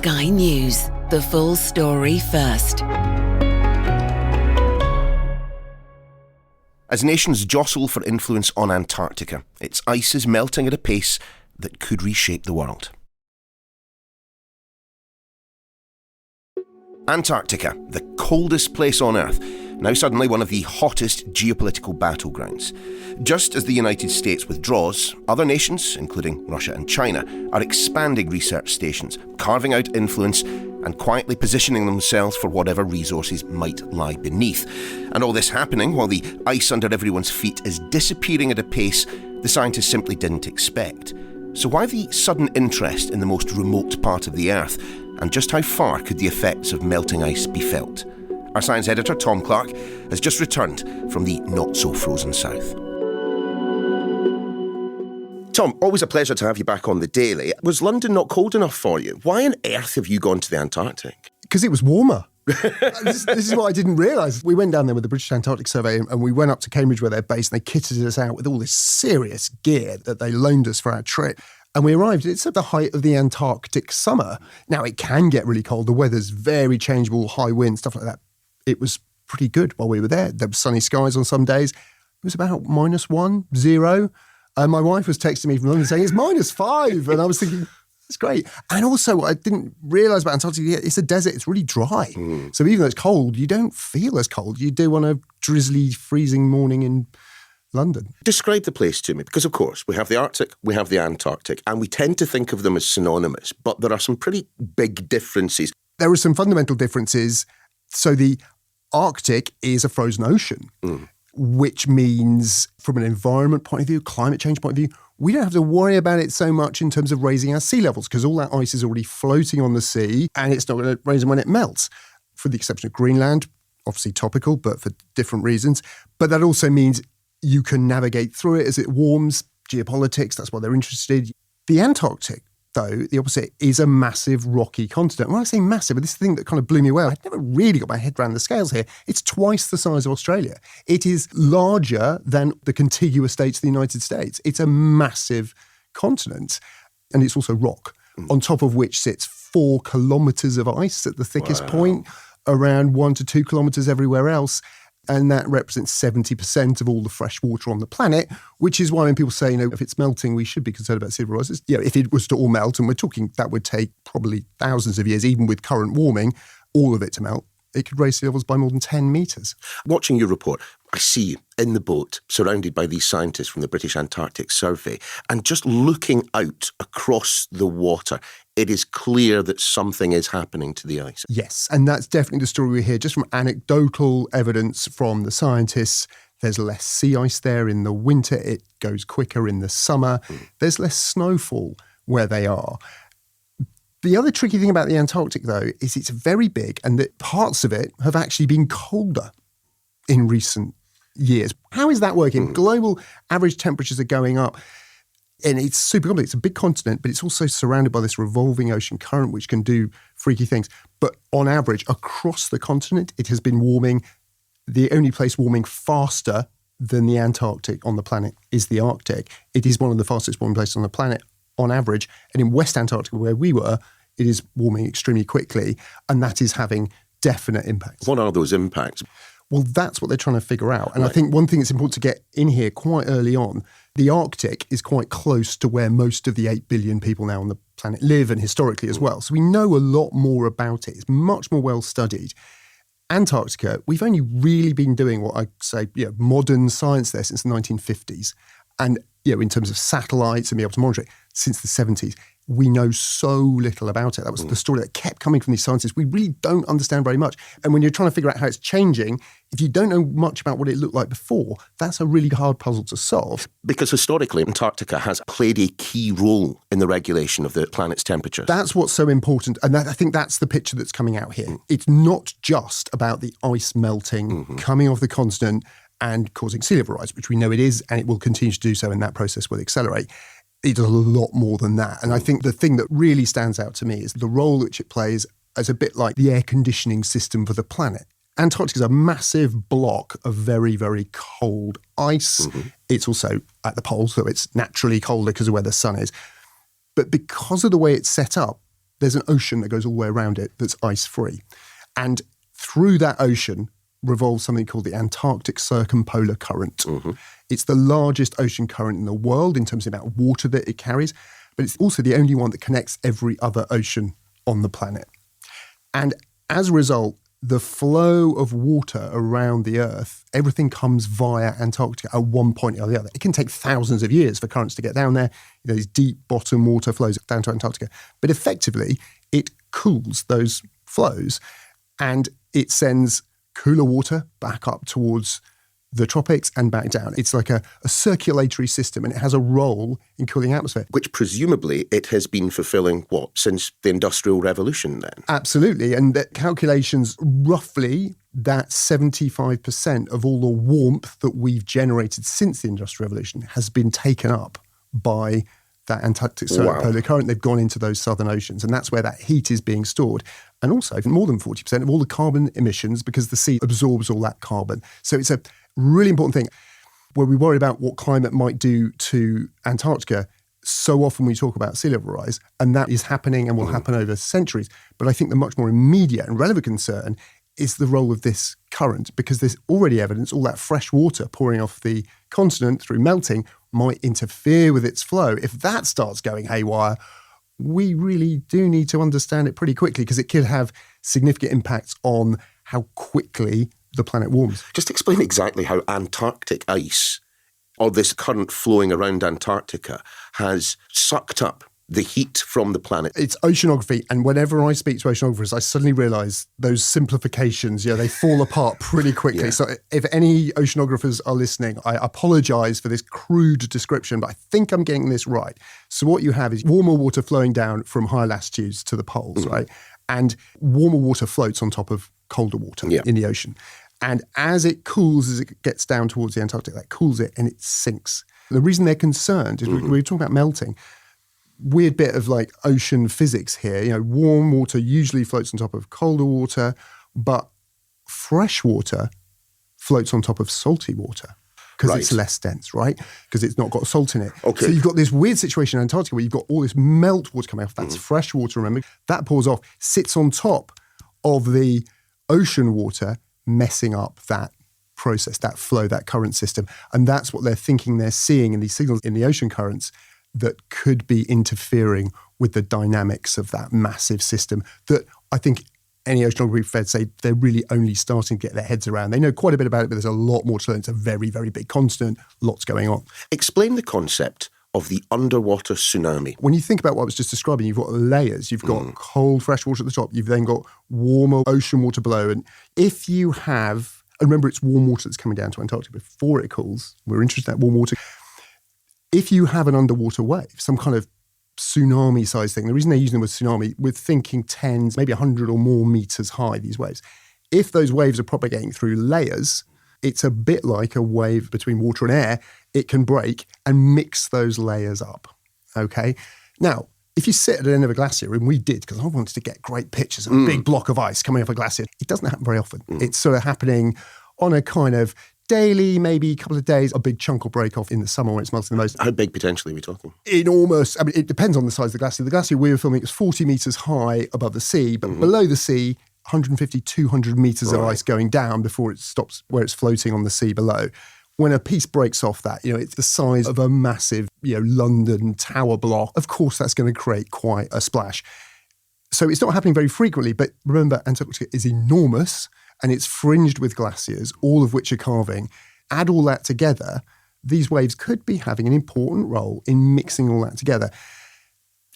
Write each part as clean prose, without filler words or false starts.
Sky News. The full story first. As nations jostle for influence on Antarctica, its ice is melting at a pace that could reshape the world. Antarctica, the coldest place on Earth, now suddenly one of the hottest geopolitical battlegrounds. Just as the United States withdraws, other nations, including Russia and China, are expanding research stations, carving out influence and quietly positioning themselves for whatever resources might lie beneath. And all this happening while the ice under everyone's feet is disappearing at a pace the scientists simply didn't expect. So why the sudden interest in the most remote part of the Earth? And just how far could the effects of melting ice be felt? Our science editor, Tom Clarke, has just returned from the not-so-frozen south. Tom, always a pleasure to have you back on the Daily. Was London not cold enough for you? Why on earth have you gone to the Antarctic? Because it was warmer. This is what I didn't realise. We went down there with the British Antarctic Survey and we went up to Cambridge where they're based and they kitted us out with all this serious gear that they loaned us for our trip. And we arrived, it's at the height of the Antarctic summer. Now, it can get really cold. The weather's very changeable, high wind, stuff like that. It was pretty good while we were there. There were sunny skies on some days. It was about -1, 0. And my wife was texting me from London saying, it's -5. And I was thinking, that's great. And also, what I didn't realise about Antarctica, it's a desert. It's really dry. So even though it's cold, you don't feel as cold. You do on a drizzly, freezing morning in London. Describe the place to me, because of course we have the Arctic, we have the Antarctic, and we tend to think of them as synonymous, but there are some pretty big differences. There are some fundamental differences. So the Arctic is a frozen ocean, which means from an environment point of view, climate change point of view, we don't have to worry about it so much in terms of raising our sea levels because all that ice is already floating on the sea and it's not going to raise them when it melts. For the exception of Greenland, obviously topical, but for different reasons. But that also means you can navigate through it as it warms. Geopolitics, that's why they're interested. The Antarctic, though, the opposite, is a massive rocky continent. When I say massive, this is the thing that kind of blew me away. I'd never really got my head around the scales here. It's twice the size of Australia. It is larger than the contiguous states of the United States. It's a massive continent. And it's also rock, on top of which sits 4 kilometres of ice at the thickest point, around 1 to 2 kilometres everywhere else. And that represents 70% of all the fresh water on the planet, which is why when people say, if it's melting, we should be concerned about sea level rise. If it was to all melt, and we're talking that would take probably thousands of years, even with current warming, all of it to melt, it could raise sea levels by more than 10 metres. Watching your report, I see you in the boat, surrounded by these scientists from the British Antarctic Survey, and just looking out across the water, it is clear that something is happening to the ice. Yes, and that's definitely the story we hear. Just from anecdotal evidence from the scientists, there's less sea ice there in the winter. It goes quicker in the summer. There's less snowfall where they are. The other tricky thing about the Antarctic, though, is it's very big and that parts of it have actually been colder in recent years. How is that working? Global average temperatures are going up. And it's super complex. It's a big continent, but it's also surrounded by this revolving ocean current, which can do freaky things. But on average, across the continent, it has been warming. The only place warming faster than the Antarctic on the planet is the Arctic. It is one of the fastest warming places on the planet on average. And in West Antarctica, where we were, it is warming extremely quickly. And that is having definite impacts. What are those impacts? Well, that's what they're trying to figure out. And I think one thing that's important to get in here quite early on, the Arctic is quite close to where most of the 8 billion people now on the planet live, and historically as well. So we know a lot more about it. It's much more well studied. Antarctica, we've only really been doing what I say, modern science there since the 1950s. And, in terms of satellites and being able to monitor it, since the 70s. We know so little about it. That was the story that kept coming from these scientists. We really don't understand very much. And when you're trying to figure out how it's changing, if you don't know much about what it looked like before, that's a really hard puzzle to solve. Because historically, Antarctica has played a key role in the regulation of the planet's temperature. That's what's so important. And I think that's the picture that's coming out here. It's not just about the ice melting, coming off the continent and causing sea level rise, which we know it is, and it will continue to do so, and that process will accelerate. It does a lot more than that. And I think the thing that really stands out to me is the role which it plays as a bit like the air conditioning system for the planet. Antarctica is a massive block of very, very cold ice. It's also at the poles, so it's naturally colder because of where the sun is. But because of the way it's set up, there's an ocean that goes all the way around it that's ice-free. And through that ocean revolves something called the Antarctic Circumpolar Current. Mm-hmm. It's the largest ocean current in the world in terms of the amount of water that it carries, but it's also the only one that connects every other ocean on the planet. And as a result, the flow of water around the Earth, everything comes via Antarctica at one point or the other. It can take thousands of years for currents to get down there. These deep bottom water flows down to Antarctica. But effectively, it cools those flows and it sends cooler water back up towards the tropics and back down. It's like a circulatory system, and it has a role in cooling the atmosphere. Which presumably it has been fulfilling, since the Industrial Revolution then? Absolutely. And the calculations, roughly that 75% of all the warmth that we've generated since the Industrial Revolution has been taken up by that Antarctic Circumpolar Current. They've gone into those southern oceans, and that's where that heat is being stored. And also more than 40% of all the carbon emissions, because the sea absorbs all that carbon. So it's a really important thing. Where we worry about what climate might do to Antarctica, so often we talk about sea level rise, and that is happening and will happen over centuries. But I think the much more immediate and relevant concern is the role of this current, because there's already evidence all that fresh water pouring off the continent through melting might interfere with its flow. If that starts going haywire, we really do need to understand it pretty quickly, because it could have significant impacts on how quickly the planet warms. Just explain exactly how Antarctic ice, or this current flowing around Antarctica, has sucked up the heat from the planet. It's oceanography, and whenever I speak to oceanographers, I suddenly realise those simplifications, they fall apart pretty quickly. Yeah. So if any oceanographers are listening, I apologise for this crude description, but I think I'm getting this right. So what you have is warmer water flowing down from higher latitudes to the poles, right? And warmer water floats on top of colder water in the ocean. And as it cools, as it gets down towards the Antarctic, that cools it and it sinks. The reason they're concerned is we're talking about melting. Weird bit of ocean physics here. Warm water usually floats on top of colder water, but fresh water floats on top of salty water because it's less dense, right? Because it's not got salt in it. Okay. So you've got this weird situation in Antarctica where you've got all this melt water coming off. That's fresh water, remember? That pours off, sits on top of the ocean water, messing up that process, that flow, that current system. And that's what they're thinking they're seeing in these signals in the ocean currents that could be interfering with the dynamics of that massive system that I think any oceanography feds say they're really only starting to get their heads around. They know quite a bit about it, but there's a lot more to learn. It's a very, very big continent, lots going on. Explain the concept of the underwater tsunami. When you think about what I was just describing, you've got layers. You've got cold, fresh water at the top. You've then got warmer ocean water below. And if you have, and remember it's warm water that's coming down to Antarctica before it cools. We're interested in that warm water. If you have an underwater wave, some kind of tsunami-sized thing, the reason they're using the word tsunami, we're thinking tens, maybe 100 or more meters high, these waves. If those waves are propagating through layers, it's a bit like a wave between water and air. It can break and mix those layers up, okay? Now, if you sit at the end of a glacier, and we did, because I wanted to get great pictures of a big block of ice coming off a glacier, it doesn't happen very often. It's sort of happening on a kind of daily, maybe a couple of days. A big chunk will break off in the summer when it's melting the most. How big potentially are we talking? Enormous. I mean, it depends on the size of the glacier. The glacier we were filming is 40 metres high above the sea, but below the sea, 150, 200 metres of ice going down before it stops where it's floating on the sea below. When a piece breaks off that, it's the size of a massive, London tower block. Of course, that's going to create quite a splash. So it's not happening very frequently, but remember, Antarctica is enormous and it's fringed with glaciers, all of which are calving. Add all that together, these waves could be having an important role in mixing all that together.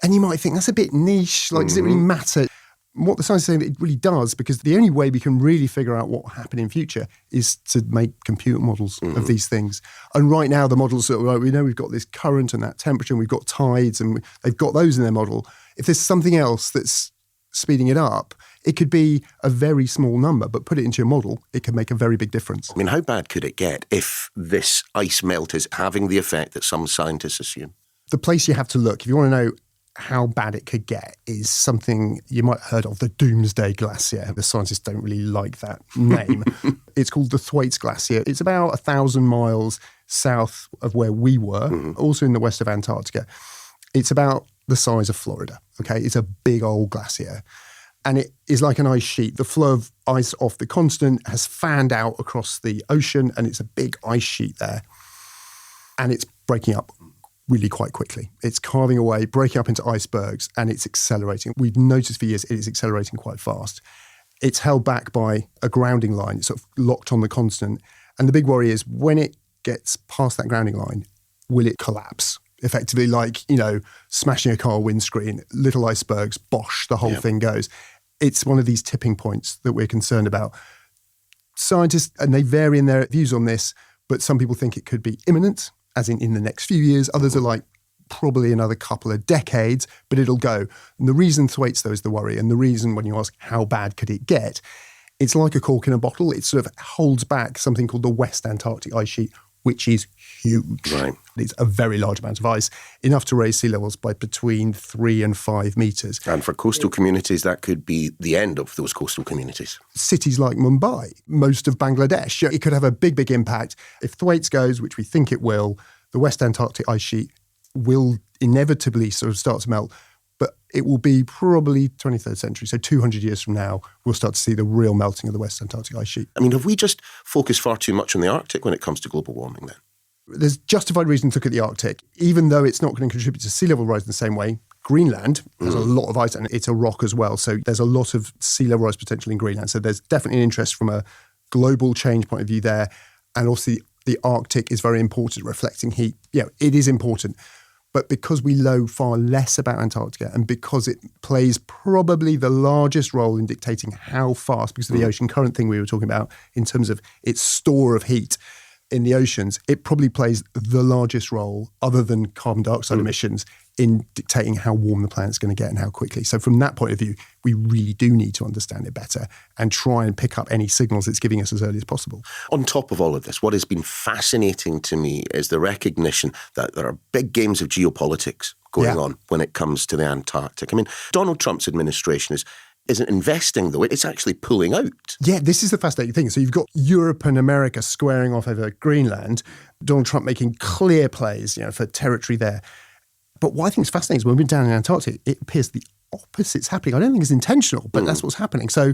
And you might think that's a bit niche, does it really matter? What the science is saying that it really does, because the only way we can really figure out what will happen in future is to make computer models of these things. And right now the models, we know we've got this current and that temperature and we've got tides and they've got those in their model. If there's something else that's speeding it up, it could be a very small number, but put it into your model, it can make a very big difference. I mean, how bad could it get if this ice melt is having the effect that some scientists assume? The place you have to look, if you want to know how bad it could get, is something you might have heard of, the Doomsday Glacier. The scientists don't really like that name. It's called the Thwaites Glacier. It's about 1,000 miles south of where we were, also in the west of Antarctica. It's about the size of Florida, okay? It's a big old glacier. And it is like an ice sheet. The flow of ice off the continent has fanned out across the ocean, and it's a big ice sheet there. And it's breaking up really quite quickly. It's carving away, breaking up into icebergs, and it's accelerating. We've noticed for years it is accelerating quite fast. It's held back by a grounding line. It's sort of locked on the continent. And the big worry is when it gets past that grounding line, will it collapse? Effectively like, smashing a car windscreen, little icebergs, bosh, the whole thing goes. It's one of these tipping points that we're concerned about. Scientists, and they vary in their views on this, but some people think it could be imminent, as in the next few years. Others are like, probably another couple of decades, but it'll go. And the reason Thwaites, though, is the worry, and the reason when you ask how bad could it get, it's like a cork in a bottle. It sort of holds back something called the West Antarctic ice sheet, which is huge. Right. It's a very large amount of ice, enough to raise sea levels by between 3 and 5 metres. And for coastal communities, that could be the end of those coastal communities. Cities like Mumbai, most of Bangladesh, it could have a big, big impact. If Thwaites goes, which we think it will, the West Antarctic ice sheet will inevitably sort of start to melt, but it will be probably 23rd century. So 200 years from now, we'll start to see the real melting of the West Antarctic ice sheet. I mean, have we just focused far too much on the Arctic when it comes to global warming then? There's justified reason to look at the Arctic, even though it's not going to contribute to sea level rise in the same way. Greenland has a lot of ice and it's a rock as well. So there's a lot of sea level rise potential in Greenland. So there's definitely an interest from a global change point of view there. And also the Arctic is very important, reflecting heat. It is important. But because we know far less about Antarctica and because it plays probably the largest role in dictating how fast, because of the ocean current thing we were talking about in terms of its store of heat in the oceans, it probably plays the largest role other than carbon dioxide emissions in dictating how warm the planet's going to get and how quickly. So from that point of view, we really do need to understand it better and try and pick up any signals it's giving us as early as possible. On top of all of this, what has been fascinating to me is the recognition that there are big games of geopolitics going on when it comes to the Antarctic. I mean, Donald Trump's administration isn't investing, though. It's actually pulling out. Yeah, this is the fascinating thing. So you've got Europe and America squaring off over Greenland, Donald Trump making clear plays, for territory there. But what I think is fascinating is when we're down in Antarctica, it appears the opposite's happening. I don't think it's intentional, but that's what's happening. So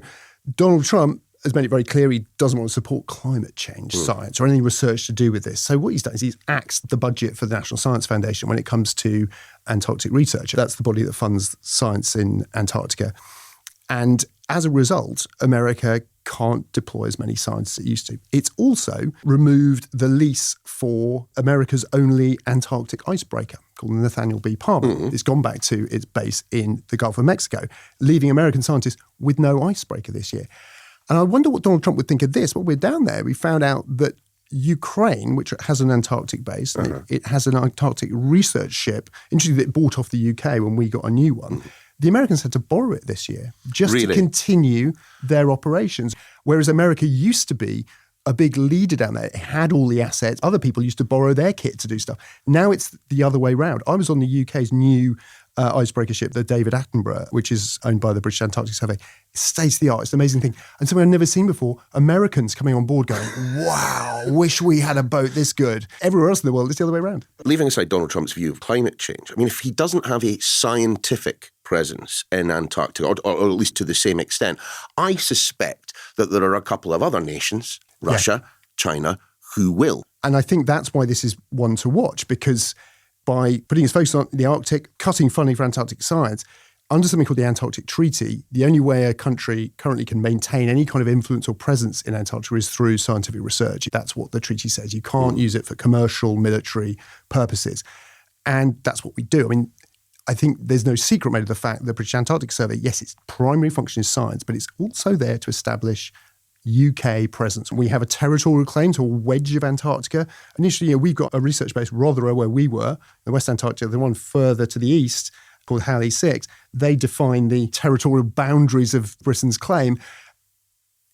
Donald Trump has made it very clear he doesn't want to support climate change science or any research to do with this. So what he's done is he's axed the budget for the National Science Foundation when it comes to Antarctic research. That's the body that funds science in Antarctica. And as a result, America can't deploy as many scientists as it used to. It's also removed the lease for America's only Antarctic icebreaker called the Nathaniel B. Parma. It's gone back to its base in the Gulf of Mexico, leaving American scientists with no icebreaker this year. And I wonder what Donald Trump would think of this. When we're down there, we found out that Ukraine, which has an Antarctic base, it has an Antarctic research ship. Interestingly, it bought off the UK when we got a new one. The Americans had to borrow it this year just to continue their operations, whereas America used to be a big leader down there. It had all the assets. Other people used to borrow their kit to do stuff. Now it's the other way around. I was on the UK's new icebreaker ship, the David Attenborough, which is owned by the British Antarctic Survey. It's state-of-the-art. It's an amazing thing. And something I've never seen before, Americans coming on board going, wow, wish we had a boat this good. Everywhere else in the world, it's the other way around. Leaving aside Donald Trump's view of climate change, I mean, if he doesn't have a scientific presence in Antarctica, or at least to the same extent, I suspect that there are a couple of other nations, Russia, China, who will. And I think that's why this is one to watch, because by putting his focus on the Arctic, cutting funding for Antarctic science, under something called the Antarctic Treaty, the only way a country currently can maintain any kind of influence or presence in Antarctica is through scientific research. That's what the treaty says. You can't use it for commercial, military purposes. And that's what we do. I mean, I think there's no secret made of the fact that the British Antarctic Survey, yes, its primary function is science, but it's also there to establish UK presence. We have a territorial claim to a wedge of Antarctica. Initially, we've got a research base, Rotherham, where we were, the West Antarctica, the one further to the east, called Halley 6. They define the territorial boundaries of Britain's claim.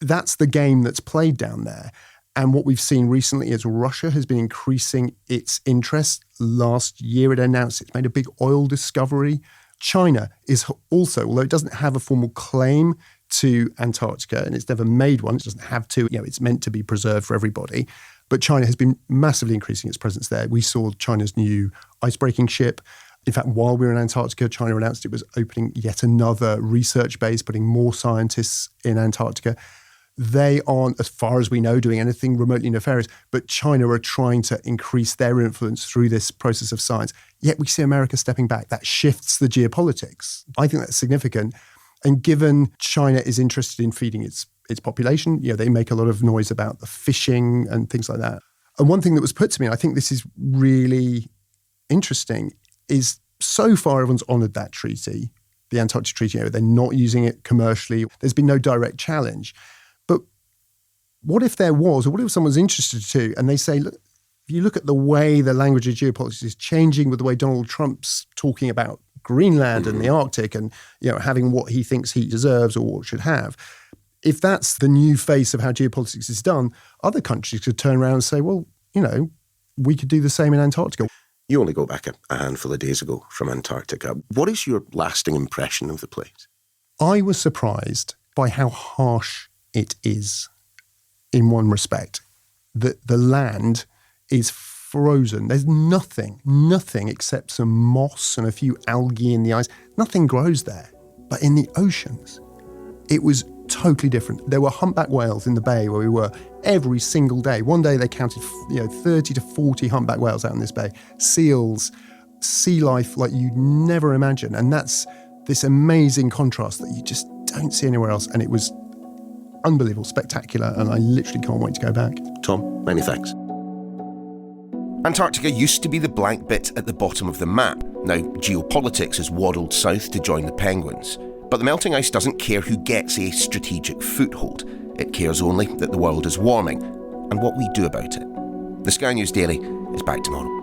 That's the game that's played down there. And what we've seen recently is Russia has been increasing its interest. Last year, it announced it's made a big oil discovery. China is also, although it doesn't have a formal claim to Antarctica, and it's never made one, it doesn't have to, it's meant to be preserved for everybody. But China has been massively increasing its presence there. We saw China's new icebreaking ship. In fact, while we were in Antarctica, China announced it was opening yet another research base, putting more scientists in Antarctica. They aren't, as far as we know, doing anything remotely nefarious, but China are trying to increase their influence through this process of science. Yet we see America stepping back. That shifts the geopolitics. I think that's significant. And given China is interested in feeding its population, they make a lot of noise about the fishing and things like that. And one thing that was put to me, and I think this is really interesting, is so far everyone's honoured that treaty, the Antarctic Treaty. They're not using it commercially. There's been no direct challenge. But what if there was, or what if someone's interested too, and they say, look, if you look at the way the language of geopolitics is changing with the way Donald Trump's talking about Greenland and the Arctic and having what he thinks he deserves or what should have, if that's the new face of how geopolitics is done, other countries could turn around and say, well, we could do the same in Antarctica. You only go back a handful of days ago from Antarctica. What is your lasting impression of the place? I was surprised by how harsh it is in one respect. That the land is frozen. There's nothing except some moss and a few algae in the ice. Nothing grows there. But in the oceans, it was totally different. There were humpback whales in the bay where we were every single day. One day they counted 30 to 40 humpback whales out in this bay. Seals, sea life like you'd never imagine. And that's this amazing contrast that you just don't see anywhere else. And it was unbelievable, spectacular, and I literally can't wait to go back. Tom, many thanks. Antarctica used to be the blank bit at the bottom of the map. Now, geopolitics has waddled south to join the penguins. But the melting ice doesn't care who gets a strategic foothold. It cares only that the world is warming and what we do about it. The Sky News Daily is back tomorrow.